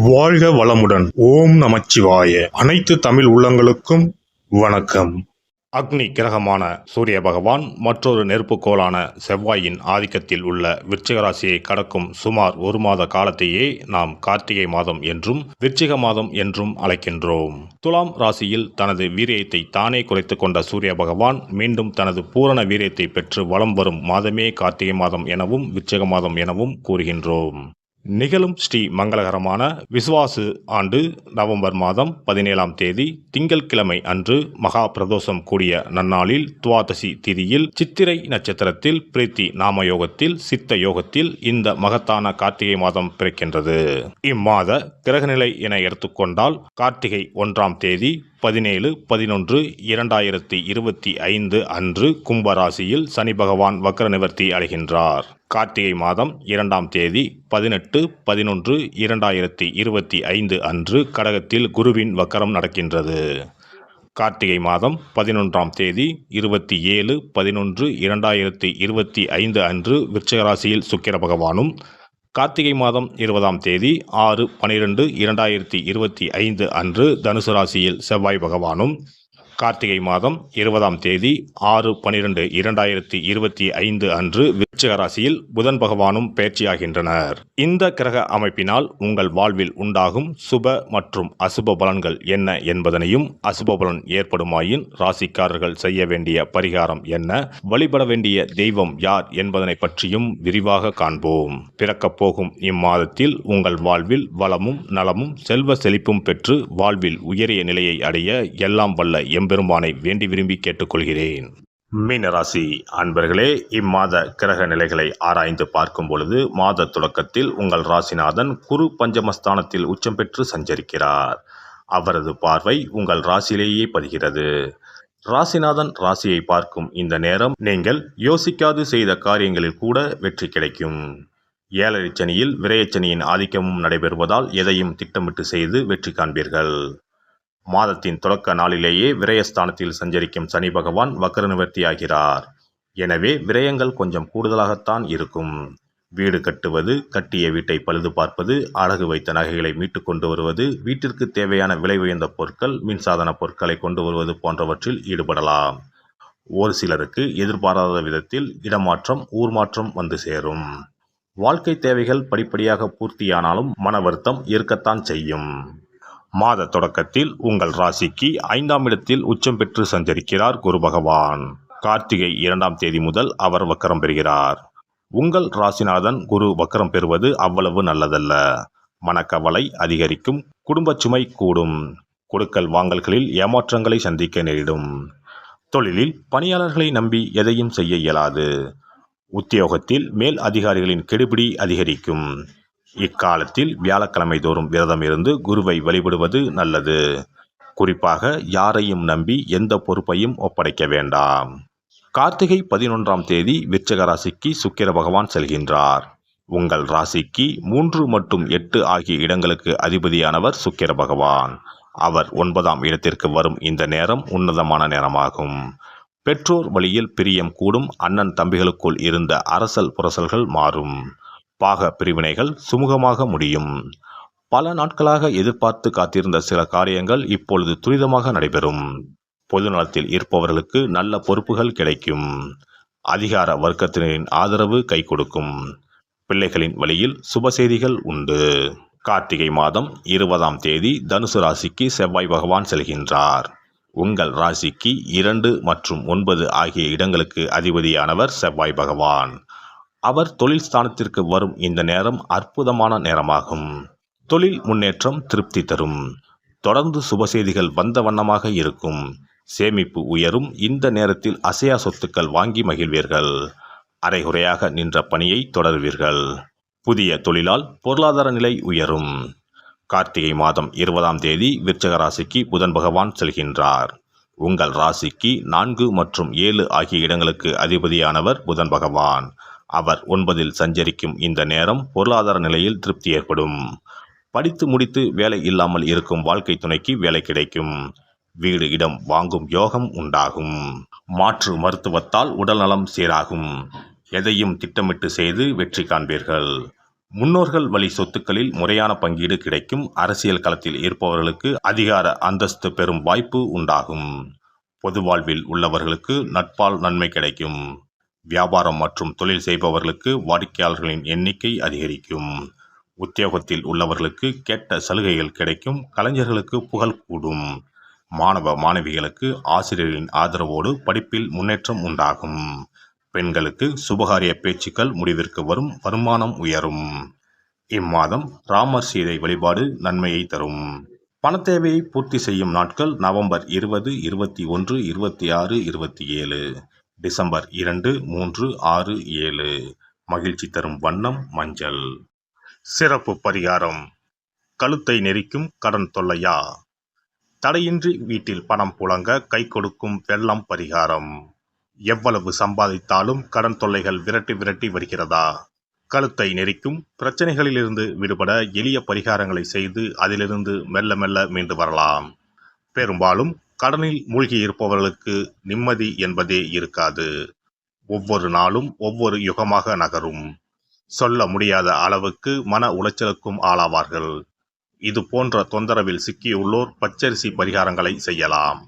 வாழ்க வளமுடன். ஓம் நமச்சிவாய. அனைத்து தமிழ் உள்ளங்களுக்கும் வணக்கம். அக்னி கிரகமான சூரிய பகவான் மற்றொரு நெருப்புக்கோளான செவ்வாயின் ஆதிக்கத்தில் உள்ள விருச்சிக ராசியை கடக்கும் சுமார் ஒரு மாத காலத்தையே நாம் கார்த்திகை மாதம் என்றும் விருச்சிக மாதம் என்றும் அழைக்கின்றோம். துலாம் ராசியில் தனது வீரியத்தை தானே குறைத்துக் கொண்ட சூரிய பகவான் மீண்டும் தனது பூரண வீரியத்தை பெற்று வலம் வரும் மாதமே கார்த்திகை மாதம் எனவும் விருச்சிக மாதம் எனவும் கூறுகின்றோம். நிகழும் ஸ்ரீ மங்களகரமான விசுவாசு ஆண்டு நவம்பர் மாதம் 17ஆம் தேதி திங்கள்கிழமை அன்று மகா பிரதோஷம் கூடிய நன்னாளில் துவாதசி திதியில் சித்திரை நட்சத்திரத்தில் பிரீத்தி நாம யோகத்தில் சித்த யோகத்தில் இந்த மகத்தான கார்த்திகை மாதம் பிறக்கின்றது. இம்மாத கிரகநிலை என எடுத்துக்கொண்டால் கார்த்திகை 1ஆம் தேதி 17/11/2025 அன்று கும்பராசியில் சனி பகவான் வக்ர நிவர்த்தி அடைகின்றார். கார்த்திகை மாதம் 2ஆம் தேதி 18/11/2025 அன்று கடகத்தில் குருவின் வக்கரம் நடக்கின்றது. கார்த்திகை மாதம் 11ஆம் தேதி 27/11/2025 அன்று விருச்சிக ராசியில் சுக்கிர பகவானும், கார்த்திகை மாதம் 20ஆம் தேதி 6/12/2025 அன்று தனுசு ராசியில் செவ்வாய் பகவானும், கார்த்திகை மாதம் 20ஆம் தேதி 6/12/2025 அன்று விருச்சிக ராசியில் புதன் பகவானும் பயிற்சியாகின்றனர். இந்த கிரக அமைப்பினால் உங்கள் வாழ்வில் உண்டாகும் சுப மற்றும் அசுப பலன்கள் என்ன என்பதனையும், அசுப பலன் ஏற்படுமாயின் ராசிக்காரர்கள் செய்ய வேண்டிய பரிகாரம் என்ன, வழிபட வேண்டிய தெய்வம் யார் என்பதனை பற்றியும் விரிவாக காண்போம். பிறக்கப் போகும் இம்மாதத்தில் உங்கள் வாழ்வில் வளமும் நலமும் செல்வ செழிப்பும் பெற்று வாழ்வில் உயரிய நிலையை அடைய எல்லாம் வல்ல எம்பெருமானை வேண்டி விரும்பி கேட்டுக்கொள்கிறேன். மீனராசி அன்பர்களே, இம்மாத கிரக நிலைகளை ஆராய்ந்து பார்க்கும் பொழுது மாத தொடக்கத்தில் உங்கள் ராசிநாதன் குரு பஞ்சமஸ்தானத்தில் உச்சம் பெற்று சஞ்சரிக்கிறார். அவரது பார்வை உங்கள் ராசியிலேயே பதிகிறது. ராசிநாதன் ராசியை பார்க்கும் இந்த நேரம் நீங்கள் யோசிக்காது செய்த காரியங்களில் கூட வெற்றி கிடைக்கும். ஏழரை சனியில் விரயச்சனியின் ஆதிக்கமும் நடைபெறுவதால் எதையும் திட்டமிட்டு செய்து வெற்றி காண்பீர்கள். மாதத்தின் தொடக்க நாளிலேயே விரயஸ்தானத்தில் சஞ்சரிக்கும் சனி பகவான் வக்ர நிவர்த்தியாகிறார். எனவே விரயங்கள் கொஞ்சம் கூடுதலாகத்தான் இருக்கும். வீடு கட்டுவது, கட்டிய வீட்டை பழுது பார்ப்பது, அடகு வைத்த நகைகளை மீட்டு கொண்டு வருவது, வீட்டிற்கு தேவையான விலை உயர்ந்த பொருட்கள், மின்சாதன பொருட்களை கொண்டு வருவது போன்றவற்றில் ஈடுபடலாம். ஒரு சிலருக்கு எதிர்பாராத விதத்தில் இடமாற்றம், ஊர் மாற்றம் வந்து சேரும். வாழ்க்கை தேவைகள் படிப்படியாக பூர்த்தியானாலும் மன வருத்தம் இருக்கத்தான் செய்யும். மாத தொடக்கத்தில் உங்கள் ராசிக்கு 5ஆம் இடத்தில் உச்சம் பெற்று சஞ்சரிக்கிறார் குரு பகவான். கார்த்திகை 2ஆம் தேதி முதல் அவர் வக்கரம் பெறுகிறார். உங்கள் ராசிநாதன் குரு வக்கரம் பெறுவது அவ்வளவு நல்லதல்ல. மனக்கவலை அதிகரிக்கும், குடும்ப சுமை கூடும், கொடுக்கல் வாங்கல்களில் ஏமாற்றங்களை சந்திக்க நேரிடும். தொழிலில் பணியாளர்களை நம்பி எதையும் செய்ய இயலாது. உத்தியோகத்தில் மேல் அதிகாரிகளின் கெடுபிடி அதிகரிக்கும். இக்காலத்தில் வியாழக்கிழமை தோறும் விரதம் இருந்து குருவை வழிபடுவது நல்லது. குறிப்பாக யாரையும் நம்பி எந்த பொறுப்பையும் ஒப்படைக்க வேண்டாம். கார்த்திகை 11ஆம் தேதி விருச்சிக ராசிக்கு சுக்கிர பகவான் செல்கின்றார். உங்கள் ராசிக்கு 3 மற்றும் 8 ஆகிய இடங்களுக்கு அதிபதியானவர் சுக்கிர பகவான். அவர் 9ஆம் இடத்திற்கு வரும் இந்த நேரம் உன்னதமான நேரமாகும். பெற்றோர் வழியில் பிரியம் கூடும். அண்ணன் தம்பிகளுக்குள் இருந்த அரசல் புரசல்கள் மாறும். பாக பிரிவினைகள் சுமூகமாக முடியும். பல நாட்களாக எதிர்பார்த்து காத்திருந்த சில காரியங்கள் இப்பொழுது துரிதமாக நடைபெறும். பொது நலத்தில் இருப்பவர்களுக்கு நல்ல பொறுப்புகள் கிடைக்கும். அதிகார வர்க்கத்தினரின் ஆதரவு கை கொடுக்கும். பிள்ளைகளின் வழியில் சுப செய்திகள் உண்டு. கார்த்திகை மாதம் 20ஆம் தேதி தனுசு ராசிக்கு செவ்வாய் பகவான் செல்கின்றார். உங்கள் ராசிக்கு 2 மற்றும் 9 ஆகிய இடங்களுக்கு அதிபதியானவர் செவ்வாய் பகவான். அவர் தொழில் ஸ்தானத்திற்கு வரும் இந்த நேரம் அற்புதமான நேரமாகும். தொழில் முன்னேற்றம் திருப்தி தரும். தொடர்ந்து சுப செய்திகள் வந்த வண்ணமாக இருக்கும். சேமிப்பு உயரும். இந்த நேரத்தில் அசையா சொத்துக்கள் வாங்கி மகிழ்வீர்கள். அரைகுறையாக நின்ற பணியை தொடர்வீர்கள். புதிய தொழிலால் பொருளாதார நிலை உயரும். கார்த்திகை மாதம் 20ஆம் தேதி விருச்சிக ராசிக்கு புதன் பகவான் செல்கின்றார். உங்கள் ராசிக்கு 4 மற்றும் 7 ஆகிய இடங்களுக்கு அதிபதியானவர் புதன் பகவான். அவர் 9இல் சஞ்சரிக்கும் இந்த நேரம் பொருளாதார நிலையில் திருப்தி ஏற்படும். படித்து முடித்து வேலை இல்லாமல் இருக்கும் வாழ்க்கை துணைக்கு வேலை கிடைக்கும். வீடு இடம் வாங்கும் யோகம் உண்டாகும். மாற்று மருத்துவத்தால் உடல்நலம் சீராகும். எதையும் திட்டமிட்டு செய்து வெற்றி காண்பீர்கள். முன்னோர்கள் வழி சொத்துக்களில் முறையான பங்கீடு கிடைக்கும். அரசியல் களத்தில் இருப்பவர்களுக்கு அதிகார அந்தஸ்து பெறும் வாய்ப்பு உண்டாகும். பொது வாழ்வில் உள்ளவர்களுக்கு நட்பால் நன்மை கிடைக்கும். வியாபாரம் மற்றும் தொழில் செய்பவர்களுக்கு வாடிக்கையாளர்களின் எண்ணிக்கை அதிகரிக்கும். உத்தியோகத்தில் உள்ளவர்களுக்கு கேட்ட சலுகைகள் கிடைக்கும். கலைஞர்களுக்கு புகழ் கூடும். மாணவ மாணவிகளுக்கு ஆசிரியர்களின் ஆதரவோடு படிப்பில் முன்னேற்றம் உண்டாகும். பெண்களுக்கு சுபகாரிய பேச்சுக்கள் முடிவிற்கு வரும். வருமானம் உயரும். இம்மாதம் ராமர் சீதை வழிபாடு நன்மையை தரும். பணத்தேவையை பூர்த்தி செய்யும் நாட்கள் நவம்பர் 20, 21, 26, 27, டிசம்பர் 2, 3, 6, 7. மகிழ்ச்சி தரும் வண்ணம் மஞ்சள். சிறப்பு பரிகாரம். கழுத்தை நெரிக்கும் கடன் தொல்லையா? தடையின்றி வீட்டில் பணம் புழங்க கை கொடுக்கும் வெள்ளம் பரிகாரம். எவ்வளவு சம்பாதித்தாலும் கடன் தொல்லைகள் விரட்டி விரட்டி வருகிறதா? கழுத்தை நெரிக்கும் பிரச்சனைகளிலிருந்து விடுபட எளிய பரிகாரங்களை செய்து அதிலிருந்து மெல்ல மெல்ல மீண்டு வரலாம். பெரும்பாலும் கடனில் மூழ்கி இருப்பவர்களுக்கு நிம்மதி என்பதே இருக்காது. ஒவ்வொரு நாளும் ஒவ்வொரு யுகமாக நகரும். சொல்ல முடியாத அளவுக்கு மன உளைச்சலுக்கும் ஆளாவார்கள். இது போன்ற தொந்தரவில் சிக்கியுள்ளோர் பச்சரிசி பரிகாரங்களை செய்யலாம்.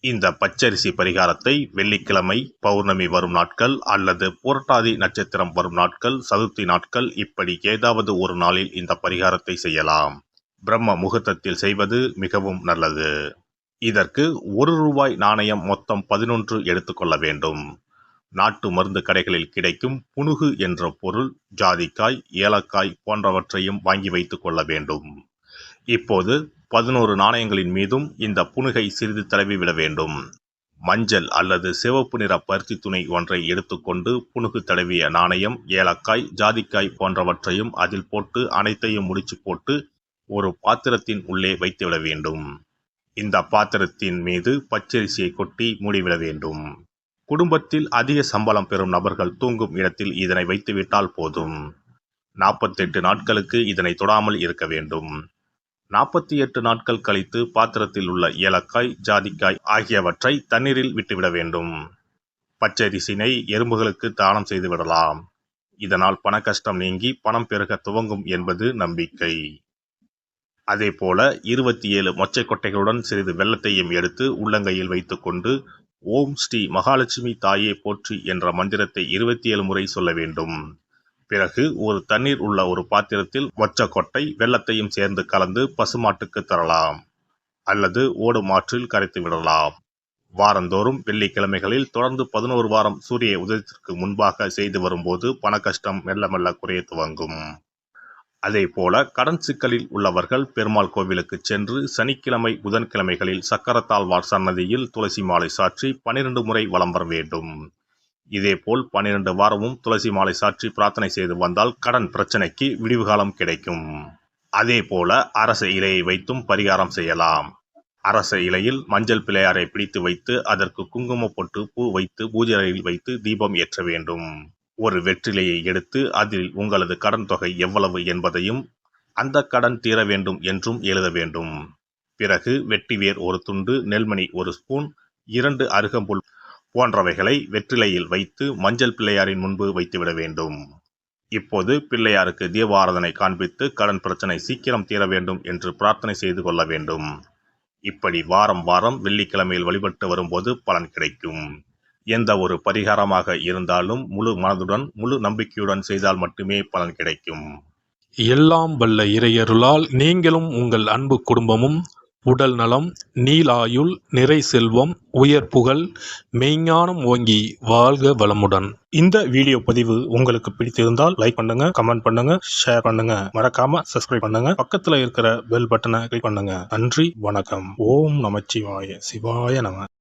இந்த பச்சரிசி பரிகாரத்தை வெள்ளிக்கிழமை, பௌர்ணமி வரும் நாட்கள் அல்லது புரட்டாதி நட்சத்திரம் வரும் நாட்கள், சதுர்த்தி நாட்கள் இப்படி ஏதாவது ஒரு நாளில் இந்த பரிகாரத்தை செய்யலாம். பிரம்ம முகூர்த்தத்தில் செய்வது மிகவும் நல்லது. இதற்கு ₹1 நாணயம் மொத்தம் 11 எடுத்துக்கொள்ள வேண்டும். நாட்டு மருந்து கடைகளில் கிடைக்கும் புனுகு என்ற பொருள், ஜாதிக்காய், ஏலக்காய் போன்றவற்றையும் வாங்கி வைத்துக் கொள்ள வேண்டும். இப்போது 11 நாணயங்களின் மீதும் இந்த புனுகை சிறிது தடவி விட வேண்டும். மஞ்சள் அல்லது சிவப்பு நிற பருத்தி துணி ஒன்றை எடுத்துக்கொண்டு புனுகு தடவிய நாணயம், ஏலக்காய், ஜாதிக்காய் போன்றவற்றையும் அதில் போட்டு அனைத்தையும் முடிச்சு போட்டு ஒரு பாத்திரத்தின் உள்ளே வைத்துவிட வேண்டும். இந்த பாத்திரத்தின் மீது பச்சரிசியை கொட்டி மூடிவிட வேண்டும். குடும்பத்தில் அதிக சம்பளம் பெறும் நபர்கள் தூங்கும் இடத்தில் இதனை வைத்துவிட்டால் போதும். 48 நாட்களுக்கு இதனை தொடாமல் இருக்க வேண்டும். 48 நாட்கள் கழித்து பாத்திரத்தில் உள்ள ஏலக்காய், ஜாதிக்காய் ஆகியவற்றை தண்ணீரில் விட்டுவிட வேண்டும். பச்சரிசினை எறும்புகளுக்கு தானம் செய்து விடலாம். இதனால் பண கஷ்டம் நீங்கி பணம் பெருக துவங்கும் என்பது நம்பிக்கை. அதேபோல 27 மொச்சை கொட்டைகளுடன் சிறிது வெல்லத்தையும் எடுத்து உள்ளங்கையில் வைத்துக்கொண்டு ஓம் ஸ்ரீ மகாலட்சுமி தாயே போற்றி என்ற மந்திரத்தை 27 முறை சொல்ல வேண்டும். பிறகு ஒரு தண்ணீர் உள்ள ஒரு பாத்திரத்தில் மொச்சக்கொட்டை வெல்லத்தையும் சேர்ந்து கலந்து பசுமாட்டுக்கு தரலாம் அல்லது ஓடும் ஆற்றில் கரைத்து விடலாம். வாரந்தோறும் வெள்ளிக்கிழமைகளில் தொடர்ந்து 11 வாரம் சூரிய உதயத்திற்கு முன்பாக செய்து வரும்போது பண கஷ்டம் மெல்ல மெல்ல குறைய துவங்கும். அதே போல கடன் சிக்கலில் உள்ளவர்கள் பெருமாள் கோவிலுக்கு சென்று சனிக்கிழமை, புதன்கிழமைகளில் சக்கரத்தாழ்வார் சன்னதியில் துளசி மாலை சாற்றி 12 முறை வலம் வர வேண்டும். இதேபோல் 12 வாரமும் துளசி மாலை சாற்றி பிரார்த்தனை செய்து வந்தால் கடன் பிரச்சனைக்கு விடிவு காலம் கிடைக்கும். அதே போல அரச இலையை வைத்தும் பரிகாரம் செய்யலாம். அரச இலையில் மஞ்சள் பிள்ளையாரை பிடித்து வைத்து அதற்கு குங்கும பொட்டு, பூ வைத்து பூஜை அறையில் வைத்து தீபம் ஏற்ற வேண்டும். ஒரு வெற்றிலையை எடுத்து அதில் உங்களது கடன் தொகை எவ்வளவு என்பதையும் அந்த கடன் தீர வேண்டும் என்றும் எழுத வேண்டும். பிறகு வெட்டிவேர் ஒரு துண்டு, நெல்மணி ஒரு ஸ்பூன், 2 அருகம்புல் போன்றவைகளை வெற்றிலையில் வைத்து மஞ்சள் பிள்ளையாரின் முன்பு வைத்துவிட வேண்டும். இப்போது பிள்ளையாருக்கு தீபாராதனை காண்பித்து கடன் பிரச்சனை சீக்கிரம் தீர வேண்டும் என்று பிரார்த்தனை செய்து கொள்ள வேண்டும். இப்படி வாரம் வாரம் வெள்ளிக்கிழமையில் வழிபட்டு வரும்போது பலன் கிடைக்கும். எந்த ஒரு பரிகாரமாக இருந்தாலும் முழு மனதுடன் முழு நம்பிக்கையுடன் செய்தால் மட்டுமே பலன் கிடைக்கும். எல்லாம் வல்ல இறையருளால் நீங்களும் உங்கள் அன்பு குடும்பமும் உடல் நலம், நீலாயுள், நிறை செல்வம், உயர் புகழ், மெய்ஞானம் ஓங்கி வாழ்க வளமுடன். இந்த வீடியோ பதிவு உங்களுக்கு பிடித்திருந்தால் லைக் பண்ணுங்க, கமெண்ட் பண்ணுங்க, ஷேர் பண்ணுங்க, மறக்காம சப்ஸ்கிரைப் பண்ணுங்க, பக்கத்துல இருக்கிற பெல் பட்டனை கிளிக் பண்ணுங்க. நன்றி, வணக்கம். ஓம் நமச்சிவாய. சிவாய நம.